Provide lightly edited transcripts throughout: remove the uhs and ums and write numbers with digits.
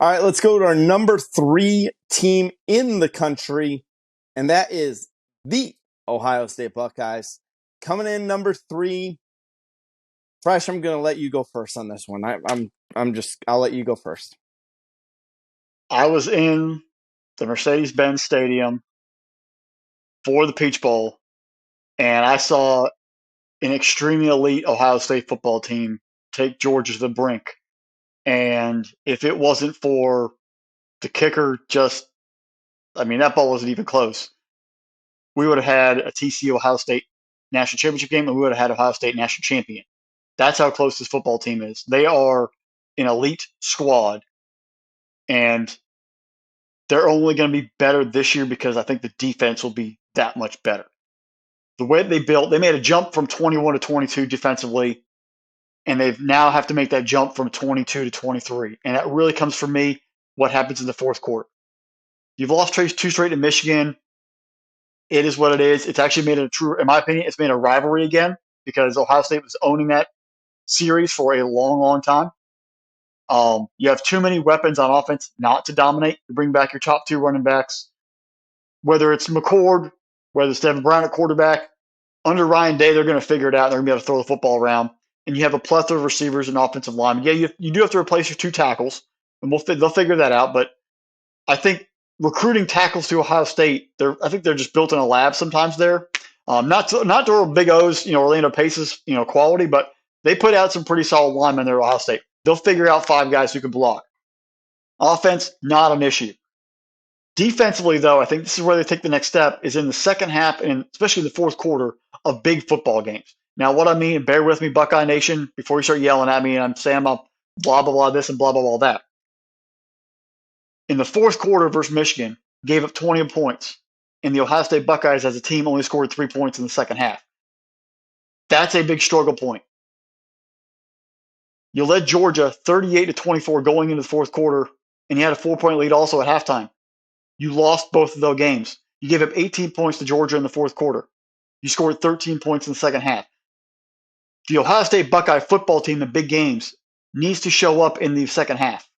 All right, let's go to our number 3 team in the country, and that is the Ohio State Buckeyes. Coming in number 3. Fresh, I'm going to let you go first on this one. I'll let you go first. I was in the Mercedes-Benz Stadium for the Peach Bowl, and I saw an extremely elite Ohio State football team take Georgia to the brink. And if it wasn't for the kicker, that ball wasn't even close. We would have had a TCU Ohio State national championship game, and we would have had Ohio State national champion. That's how close this football team is. They are an elite squad, and they're only going to be better this year because I think the defense will be that much better. The way they built, they made a jump from 21 to 22 defensively, and they now have to make that jump from 22 to 23. And that really comes for me what happens in the fourth quarter. You've lost two straight to Michigan. It is what it is. It's actually made it in my opinion, it's made a rivalry again because Ohio State was owning that series for a long, long time. You have too many weapons on offense not to dominate. You bring back your top 2 running backs, whether it's McCord, whether it's Devin Brown at quarterback. Under Ryan Day, they're going to figure it out. They're going to be able to throw the football around. And you have a plethora of receivers and offensive linemen. Yeah, you do have to replace your 2 tackles, and they'll figure that out. But I think recruiting tackles to Ohio State, I think they're just built in a lab sometimes there. Not to Big O's, Orlando Pace's, quality, but they put out some pretty solid linemen there at Ohio State. They'll figure out 5 guys who can block. Offense, not an issue. Defensively, though, I think this is where they take the next step, is in the second half and especially the fourth quarter of big football games. Now, what I mean, bear with me, Buckeye Nation, before you start yelling at me and I'm saying I'm blah, blah, blah, this and blah, blah, blah, that. In the fourth quarter versus Michigan, gave up 20 points, and the Ohio State Buckeyes as a team only scored 3 points in the second half. That's a big struggle point. You led Georgia 38-24 going into the fourth quarter, and you had a 4-point lead also at halftime. You lost both of those games. You gave up 18 points to Georgia in the fourth quarter. You scored 13 points in the second half. The Ohio State Buckeye football team in big games needs to show up in the second half.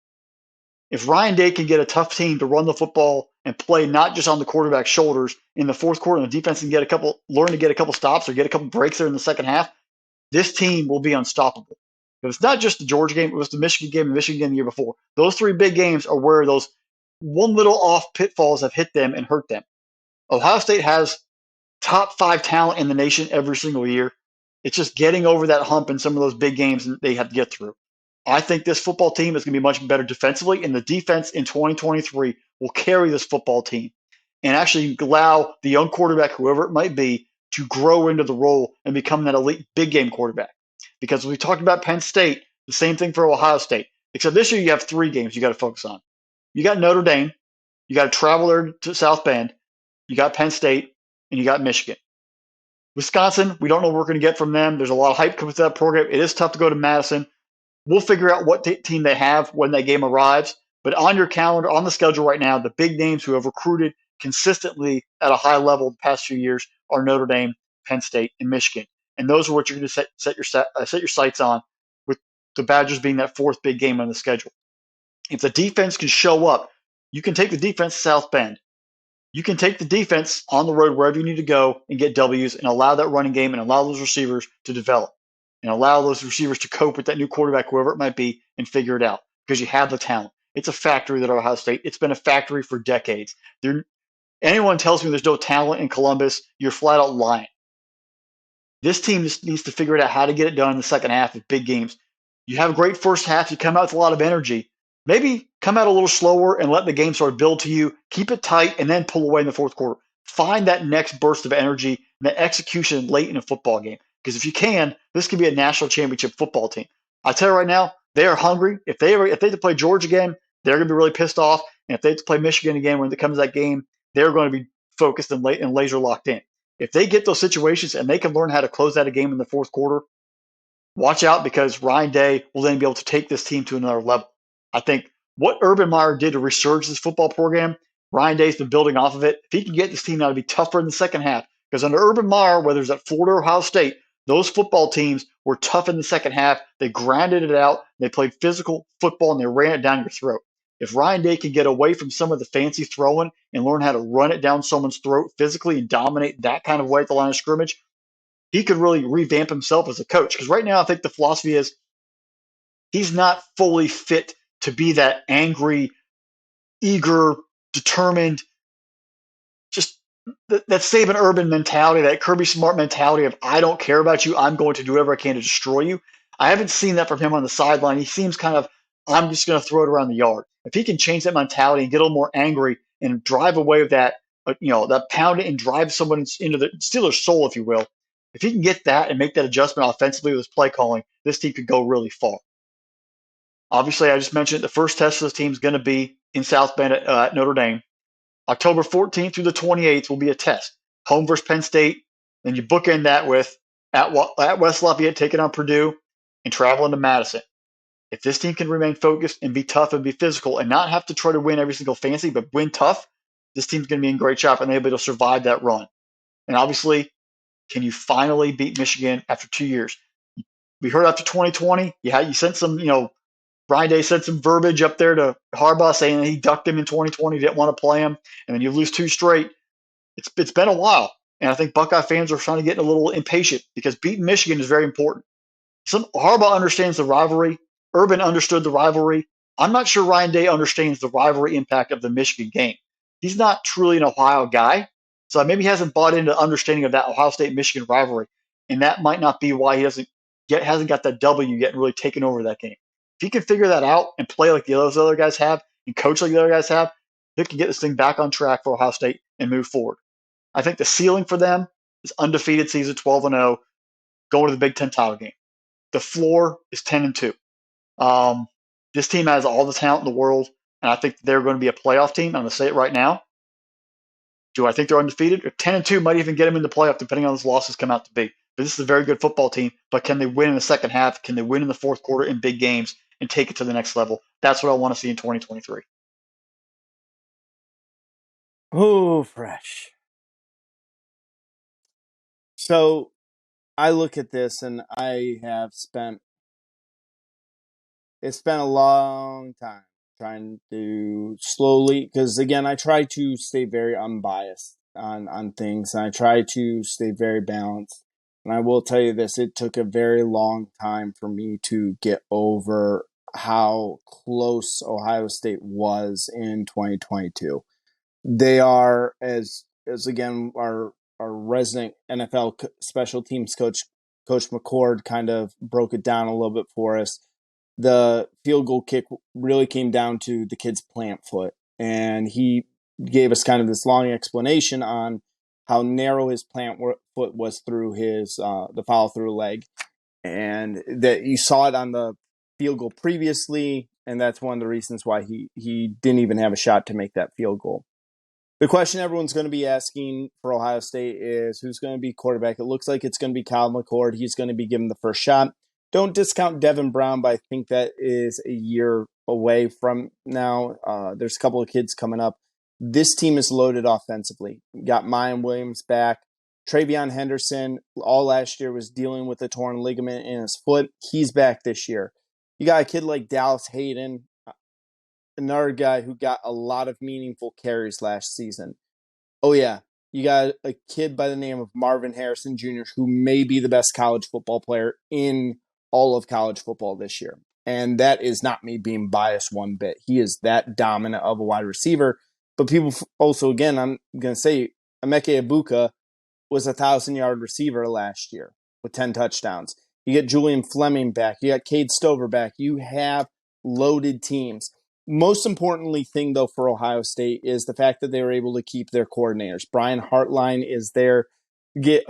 If Ryan Day can get a tough team to run the football and play not just on the quarterback's shoulders in the fourth quarter, and the defense can learn to get a couple stops or get a couple breaks there in the second half, this team will be unstoppable. But it's not just the Georgia game, it was the Michigan game and Michigan game the year before. Those 3 big games are where those one little off pitfalls have hit them and hurt them. Ohio State has top 5 talent in the nation every single year. It's just getting over that hump in some of those big games they have to get through. I think this football team is going to be much better defensively, and the defense in 2023 will carry this football team and actually allow the young quarterback, whoever it might be, to grow into the role and become that elite big game quarterback. Because we talked about Penn State, the same thing for Ohio State. Except this year you have 3 games you got to focus on. You got Notre Dame, you got to travel there to South Bend, you got Penn State, and you got Michigan. Wisconsin, we don't know what we're going to get from them. There's a lot of hype coming to that program. It is tough to go to Madison. We'll figure out what team they have when that game arrives. But on your calendar, on the schedule right now, the big names who have recruited consistently at a high level the past few years are Notre Dame, Penn State, and Michigan. And those are what you're going to set your sights on, with the Badgers being that 4th big game on the schedule. If the defense can show up, you can take the defense to South Bend. You can take the defense on the road wherever you need to go and get W's and allow that running game and allow those receivers to develop and allow those receivers to cope with that new quarterback, whoever it might be, and figure it out because you have the talent. It's a factory that Ohio State. It's been a factory for decades. Anyone tells me there's no talent in Columbus, you're flat out lying. This team just needs to figure out how to get it done in the second half of big games. You have a great first half. You come out with a lot of energy. Maybe come out a little slower and let the game sort of build to you. Keep it tight and then pull away in the fourth quarter. Find that next burst of energy and that execution late in a football game. Because if you can, this could be a national championship football team. I tell you right now, they are hungry. If they have to play Georgia again, they're going to be really pissed off. And if they have to play Michigan again when it comes to that game, they're going to be focused and laser locked in. If they get those situations and they can learn how to close out a game in the fourth quarter, watch out because Ryan Day will then be able to take this team to another level. I think what Urban Meyer did to resurge this football program, Ryan Day's been building off of it. If he can get this team now to be tougher in the second half, because under Urban Meyer, whether it's at Florida or Ohio State, those football teams were tough in the second half. They grinded it out. They played physical football, and they ran it down your throat. If Ryan Day can get away from some of the fancy throwing and learn how to run it down someone's throat physically and dominate that kind of way at the line of scrimmage, he could really revamp himself as a coach. Because right now, I think the philosophy is he's not fully fit to be that angry, eager, determined, just that Saban Urban mentality, that Kirby Smart mentality of I don't care about you, I'm going to do whatever I can to destroy you. I haven't seen that from him on the sideline. He seems kind of I'm just going to throw it around the yard. If he can change that mentality and get a little more angry and drive away with that, that pound it and drive someone into the Steelers' soul, if you will. If he can get that and make that adjustment offensively with his play calling, this team could go really far. Obviously, I just mentioned the first test of this team is going to be in South Bend at Notre Dame. October 14th through the 28th will be a test. Home versus Penn State. Then you bookend that with at West Lafayette taking on Purdue and traveling to Madison. If this team can remain focused and be tough and be physical and not have to try to win every single fancy, but win tough, this team's going to be in great shape and they'll be able to survive that run. And obviously, can you finally beat Michigan after 2 years? We heard after 2020, you sent some, Ryan Day said some verbiage up there to Harbaugh saying he ducked him in 2020, didn't want to play him, and then you lose 2 straight. It's been a while, and I think Buckeye fans are trying to get a little impatient because beating Michigan is very important. Harbaugh understands the rivalry. Urban understood the rivalry. I'm not sure Ryan Day understands the rivalry impact of the Michigan game. He's not truly an Ohio guy, so maybe he hasn't bought into understanding of that Ohio State-Michigan rivalry, and that might not be why he hasn't got that W yet and really taken over that game. If he can figure that out and play like those other guys have and coach like the other guys have, he can get this thing back on track for Ohio State and move forward. I think the ceiling for them is undefeated season 12-0, going to the Big Ten title game. The floor is 10-2. This team has all the talent in the world, and I think they're going to be a playoff team. I'm going to say it right now. Do I think they're undefeated? 10-2 might even get them in the playoff, depending on those losses come out to be. But this is a very good football team. But can they win in the second half? Can they win in the fourth quarter in big games and take it to the next level? That's what I want to see in 2023. Oh, fresh. So I look at this and it's been a long time trying to slowly, because again, I try to stay very unbiased on things, and I try to stay very balanced. And I will tell you this, it took a very long time for me to get over how close Ohio State was in 2022. They are, as again, our resident NFL special teams coach, Coach McCord, kind of broke it down a little bit for us. The field goal kick really came down to the kid's plant foot, and he gave us kind of this long explanation on how narrow his plant foot was through his the follow through leg, and that you saw it on the field goal previously, and that's one of the reasons why he didn't even have a shot to make that field goal. The question everyone's going to be asking for Ohio State is who's going to be quarterback. It looks like it's going to be Kyle McCord. He's going to be given the first shot. Don't discount Devin Brown, but I think that is a year away from now. There's a couple of kids coming up. This team is loaded offensively. You got Mayan Williams back. Travion Henderson, all last year, was dealing with a torn ligament in his foot. He's back this year. You got a kid like Dallas Hayden, another guy who got a lot of meaningful carries last season. Oh, yeah. You got a kid by the name of Marvin Harrison Jr., who may be the best college football player in all of college football this year. And that is not me being biased one bit. He is that dominant of a wide receiver. But people also, again, I'm going to say, Emeka Egbuka was a 1,000-yard receiver last year with 10 touchdowns. You get Julian Fleming back. You got Cade Stover back. You have loaded teams. Most importantly thing, though, for Ohio State is the fact that they were able to keep their coordinators. Brian Hartline is there. You get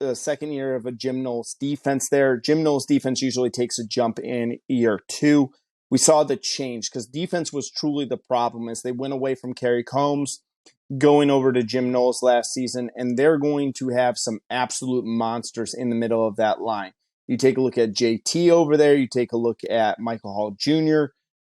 a second year of a Jim Knowles defense there. Jim Knowles defense usually takes a jump in year 2. We saw the change because defense was truly the problem as they went away from Kerry Combs, going over to Jim Knowles last season, and they're going to have some absolute monsters in the middle of that line. You take a look at JT over there. You take a look at Michael Hall Jr.,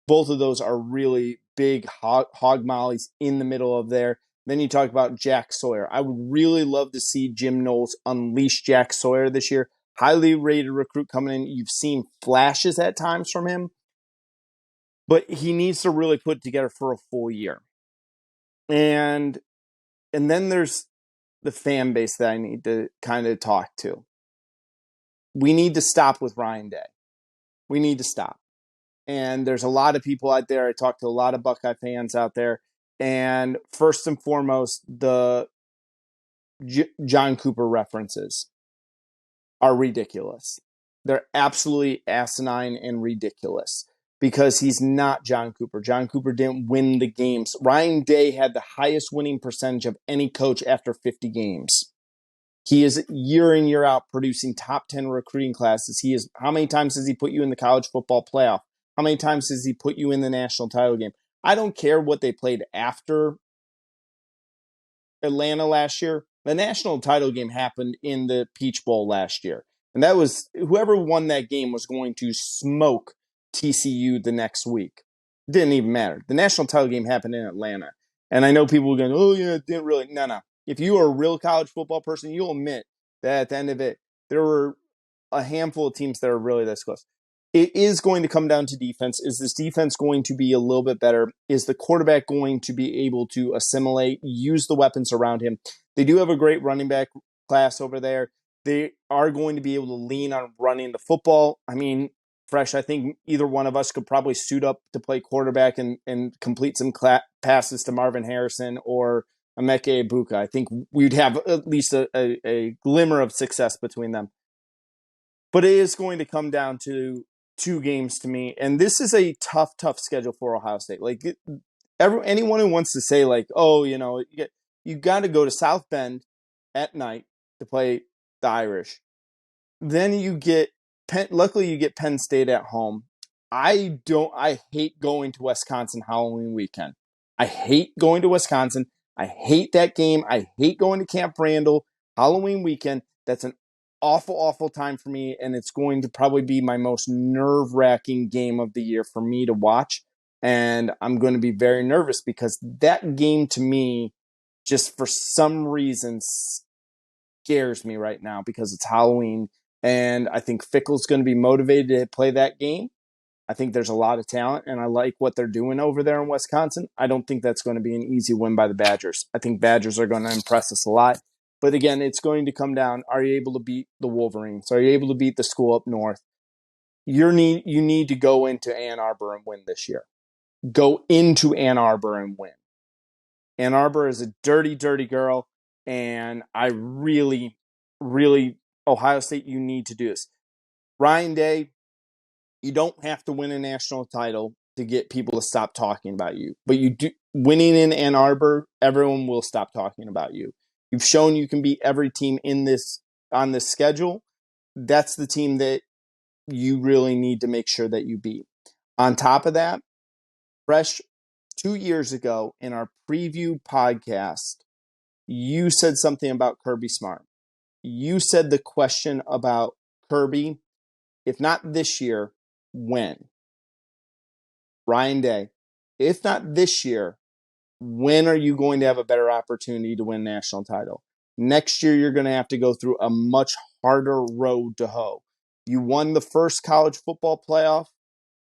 both of those are really big hog mollies in the middle of there. Then you talk about Jack Sawyer. I would really love to see Jim Knowles unleash Jack Sawyer this year. Highly rated recruit coming in. You've seen flashes at times from him. but he needs to really put it together for a full year. And then there's the fan base that I need to kind of talk to. We need to stop with Ryan Day. We need to stop. And there's a lot of people out there. I talk to a lot of Buckeye fans out there. And first and foremost, the John Cooper references are ridiculous. They're absolutely asinine and ridiculous because he's not John Cooper. John Cooper didn't win the games. Ryan Day had the highest winning percentage of any coach after 50 games. He is year in, year out producing top 10 recruiting classes. How many times has he put you in the college football playoff? How many times has he put you in the national title game? I don't care what they played after Atlanta last year. The national title game happened in the Peach Bowl last year. And that was whoever won that game was going to smoke TCU the next week. It didn't even matter. The national title game happened in Atlanta. And I know people are going, oh, yeah, it didn't really. No. If you are a real college football person, you'll admit that at the end of it, there were a handful of teams that are really this close. It is going to come down to defense. Is this defense going to be a little bit better? Is the quarterback going to be able to assimilate, use the weapons around him? They do have a great running back class over there. They are going to be able to lean on running the football. I mean, Fresh, I think either one of us could probably suit up to play quarterback and complete some passes to Marvin Harrison or Emeka Ibuka. I think we'd have at least a glimmer of success between them. But it is going to come down to 2 games to me. And this is a tough schedule for Ohio State. Like anyone who wants to say like, oh, you got to go to South Bend at night to play the Irish. Then you get luckily you get Penn State at home. I hate going to Wisconsin Halloween weekend. I hate going to Wisconsin. I hate that game. I hate going to Camp Randall Halloween weekend. That's an awful time for me, and it's going to probably be my most nerve-wracking game of the year for me to watch. And I'm going to be very nervous because that game to me, just for some reason, scares me right now because it's Halloween. And I think Fickle's going to be motivated to play that game. I think there's a lot of talent, and I like what they're doing over there in Wisconsin. I don't think that's going to be an easy win by the Badgers. I think Badgers are going to impress us a lot. But again, it's going to come down, are you able to beat the Wolverines? Are you able to beat the school up north? You need to go into Ann Arbor and win this year. Go into Ann Arbor and win. Ann Arbor is a dirty girl, and I really, Ohio State, you need to do this. Ryan Day, you don't have to win a national title to get people to stop talking about you. But you do winning in Ann Arbor, everyone will stop talking about you. You've shown you can beat every team on this schedule. That's the team that you really need to make sure that you beat. On top of that, Fresh, 2 years ago in our preview podcast, you said something about Kirby Smart. You said the question about Kirby, if not this year, when? Ryan Day, if not this year, when are you going to have a better opportunity to win a national title? Next year, you're going to have to go through a much harder road to hoe. You won the first college football playoff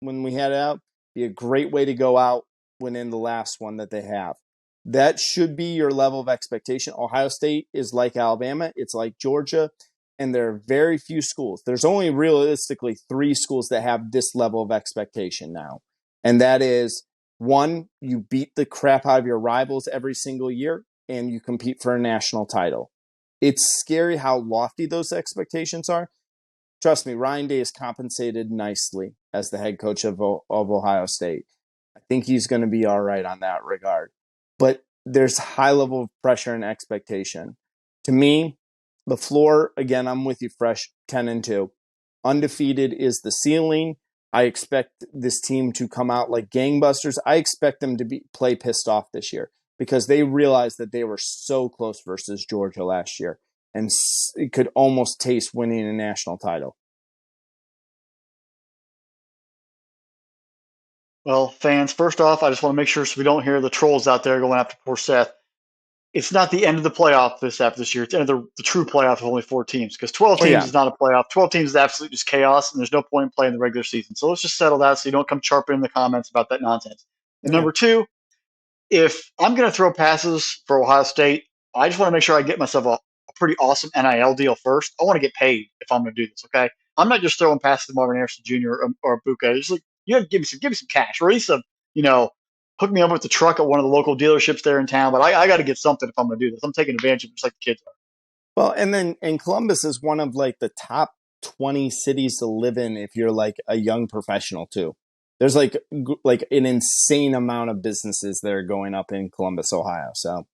when we had it out. Be a great way to go out winning the last one that they have. That should be your level of expectation. Ohio State is like Alabama. It's like Georgia. And there are very few schools. There's only realistically 3 schools that have this level of expectation now. And that is, 1, you beat the crap out of your rivals every single year, and you compete for a national title. It's scary how lofty those expectations are. Trust me, Ryan Day is compensated nicely as the head coach of Ohio State. I think he's going to be all right on that regard. But there's a high level of pressure and expectation. To me, the floor, again, I'm with you, Fresh, 10-2. Undefeated is the ceiling. I expect this team to come out like gangbusters. I expect them to play pissed off this year because they realized that they were so close versus Georgia last year and it could almost taste winning a national title. Well, fans, first off, I just want to make sure so we don't hear the trolls out there going after poor Seth. it's not the end of the playoff after this year. It's the end of the true playoff of only 4 teams, because 12 Oh teams yeah, is not a playoff. 12 teams is absolutely just chaos, and there's no point in playing the regular season. So let's just settle that so you don't come chirping in the comments about that nonsense. And yeah. number two, if I'm going to throw passes for Ohio State, I just want to make sure I get myself a pretty awesome NIL deal first. I want to get paid if I'm going to do this. Okay, I'm not just throwing passes to Marvin Harrison Jr. or Buka. Just like, you have to give me some cash, or at least hook me up with the truck at one of the local dealerships there in town. But I got to get something if I'm going to do this. I'm taking advantage of it just like the kids are. Well, and Columbus is one of like the top 20 cities to live in if you're like a young professional too. There's like an insane amount of businesses that are going up in Columbus, Ohio. So